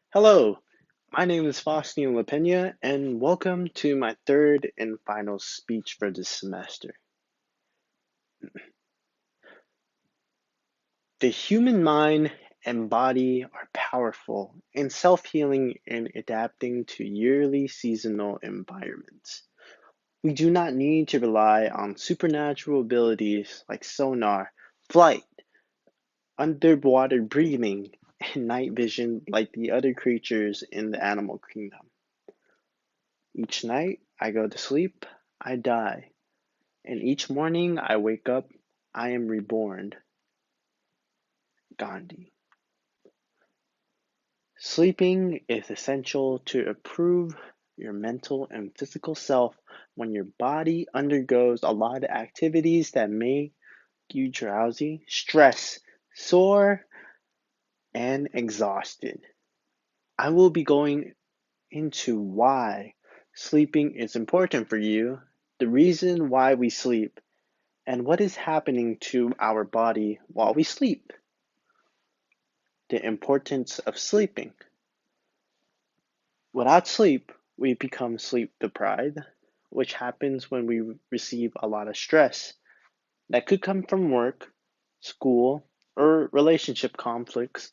Hello, my name is Faustine LaPena, and welcome to my third and final speech for this semester. The human mind and body are powerful and self healing in adapting to yearly seasonal environments. We do not need to rely on supernatural abilities like sonar, flight, underwater breathing, and night vision like the other creatures in the animal kingdom. Each night I go to sleep, I die, and each morning I wake up, I am reborn. Gandhi. Sleeping is essential to improve your mental and physical self when your body undergoes a lot of activities that make you drowsy, stressed, sore, and exhausted. I will be going into why sleeping is important for you, the reason why we sleep, and what is happening to our body while we sleep. The importance of sleeping. Without sleep, we become sleep deprived, which happens when we receive a lot of stress that could come from work, school, or relationship conflicts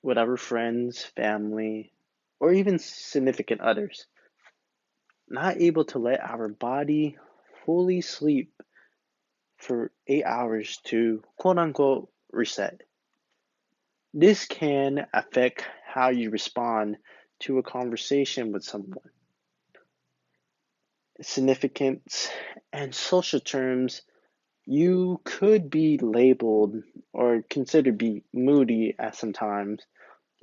with our friends, family, or even significant others. Not able to let our body fully sleep for 8 hours to quote unquote reset. This can affect how you respond to a conversation with someone. Significance and social terms, you could be labeled or considered be moody at some times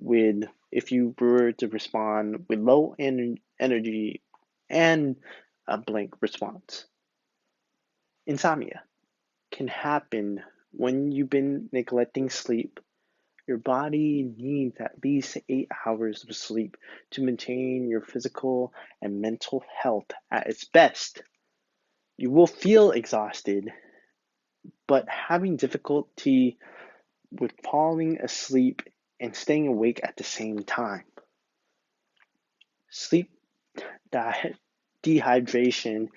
with if you were to respond with low energy and a blank response. Insomnia can happen when you've been neglecting sleep. Your body needs at least 8 hours of sleep to maintain your physical and mental health at its best. You will feel exhausted, but having difficulty with falling asleep and staying awake at the same time. Sleep dehydration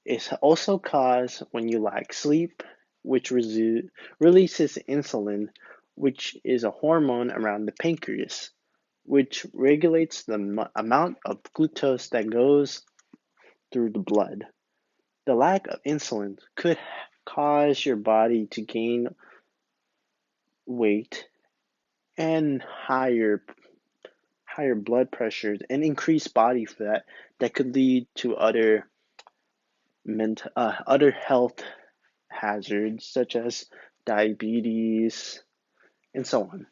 is also caused when you lack sleep, which releases insulin, which is a hormone around the pancreas, which regulates the amount of glucose that goes through the blood. The lack of insulin could cause your body to gain weight and higher blood pressures and increased body fat that could lead to other health hazards such as diabetes and so on.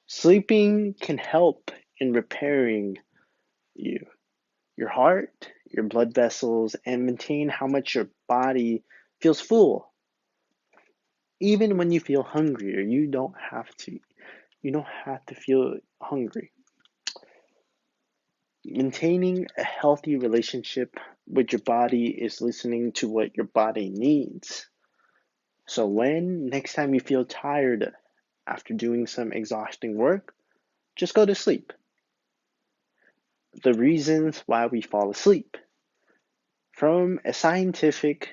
Sleeping can help in repairing you, your heart, your blood vessels, and maintain how much your body feels full. Even when you feel hungry, or you don't have to feel hungry. Maintaining a healthy relationship with your body is listening to what your body needs. So when next time you feel tired after doing some exhausting work, just go to sleep. The reasons why we fall asleep. From a scientific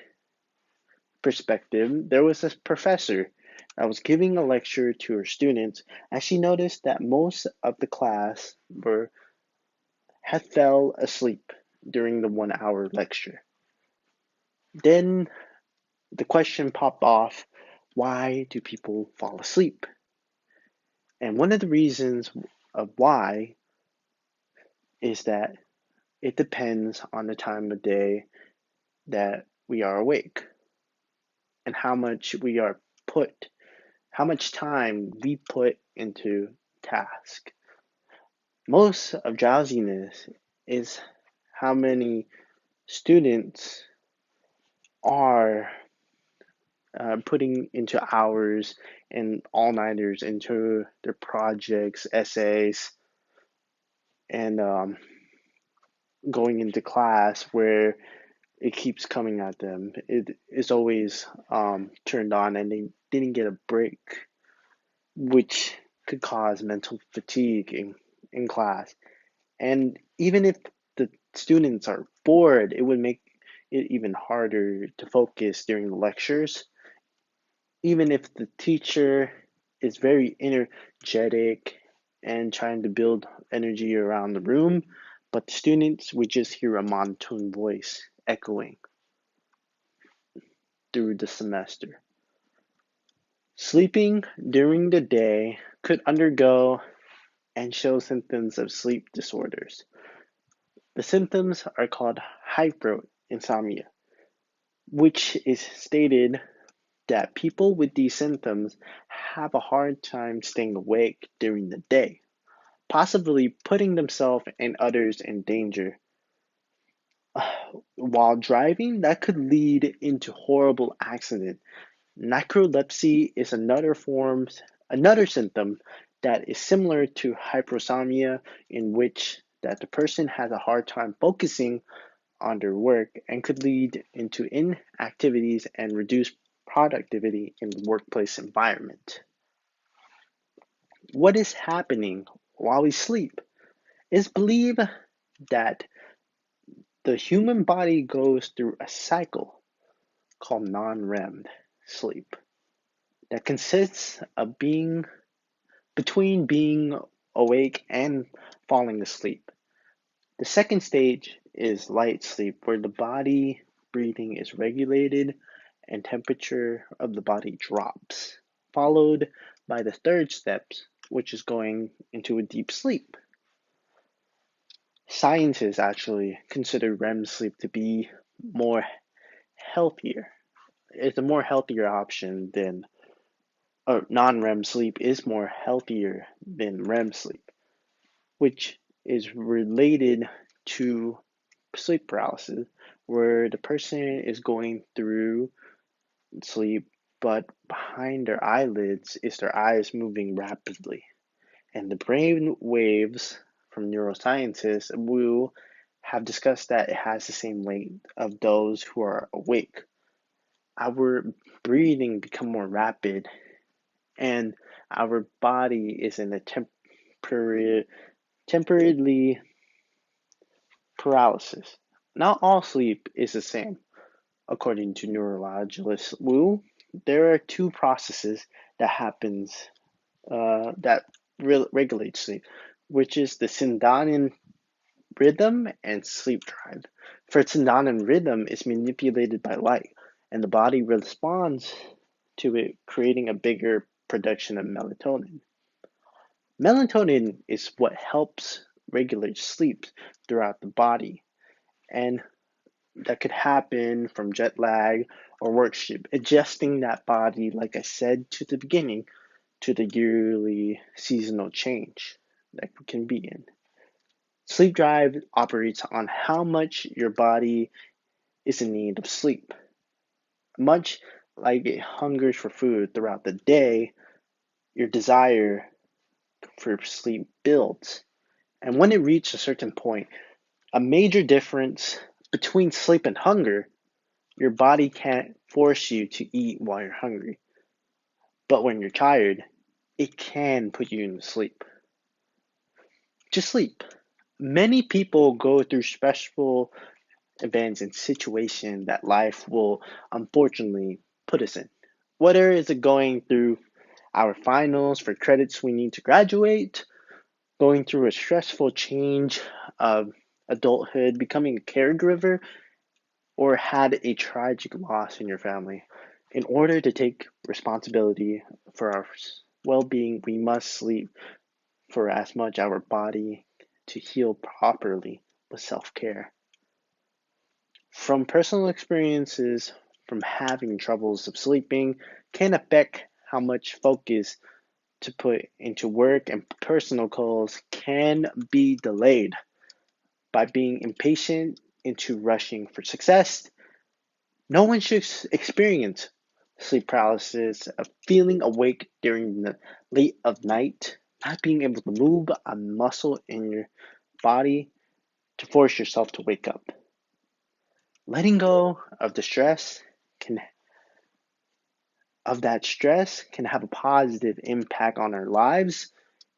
perspective, there was a professor that was giving a lecture to her students, and she noticed that most of the class were had fell asleep during the 1 hour lecture. Then the question popped off, why do people fall asleep? And one of the reasons of why is that it depends on the time of day that we are awake and put, how much time we put into task. Most of drowsiness is how many students are putting into hours and all-nighters into their projects, essays, and going into class where it keeps coming at them. It is always turned on and they didn't get a break, which could cause mental fatigue in class. And even if the students are bored, it would make it even harder to focus during the lectures. Even if the teacher is very energetic and trying to build energy around the room, but the students would just hear a monotone voice echoing through the semester. Sleeping during the day could undergo and show symptoms of sleep disorders. The symptoms are called hyperinsomnia, which is stated that people with these symptoms have a hard time staying awake during the day, possibly putting themselves and others in danger. While driving, that could lead into horrible accident. Narcolepsy is another symptom that is similar to hypersomnia, in which that the person has a hard time focusing on their work and could lead into inactivities and reduced productivity in the workplace environment. What is happening while we sleep? It's believed that the human body goes through a cycle called non-REM sleep that consists of being between being awake and falling asleep. The second stage is light sleep, where the body breathing is regulated and temperature of the body drops, followed by the third step, which is going into a deep sleep. Scientists actually consider REM sleep to be more healthier. It's a more healthier option than, or non-REM sleep is more healthier than REM sleep, which is related to sleep paralysis, where the person is going through sleep, but behind their eyelids is their eyes moving rapidly. And the brain waves from neuroscientists will have discussed that it has the same length of those who are awake. Our breathing become more rapid, and our body is in a temporarily paralysis. Not all sleep is the same. According to neurologist Wu, there are two processes that happens that regulate sleep, which is the circadian rhythm and sleep drive. For circadian rhythm is manipulated by light, and the body responds to it, creating a bigger production of melatonin. Melatonin is what helps regulate sleep throughout the body, and that could happen from jet lag or work shift, adjusting that body, like I said to the beginning, to the yearly seasonal change that we can be in. Sleep drive operates on how much your body is in need of sleep. Much like it hungers for food throughout the day, your desire for sleep builds. And when it reaches a certain point, a major difference between sleep and hunger, your body can't force you to eat while you're hungry. But when you're tired, it can put you to sleep. Just sleep. Many people go through stressful events and situations that life will unfortunately put us in. Whether it's going through our finals for credits we need to graduate, going through a stressful change of adulthood, becoming a caregiver, or had a tragic loss in your family. In order to take responsibility for our well being, we must sleep for as much our body to heal properly with self care. From personal experiences, from having troubles of sleeping, can affect how much focus to put into work, and personal goals can be delayed by being impatient into rushing for success. No one should experience sleep paralysis, of feeling awake during the late of night, not being able to move a muscle in your body to force yourself to wake up. Letting go of the can stress can have a positive impact on our lives,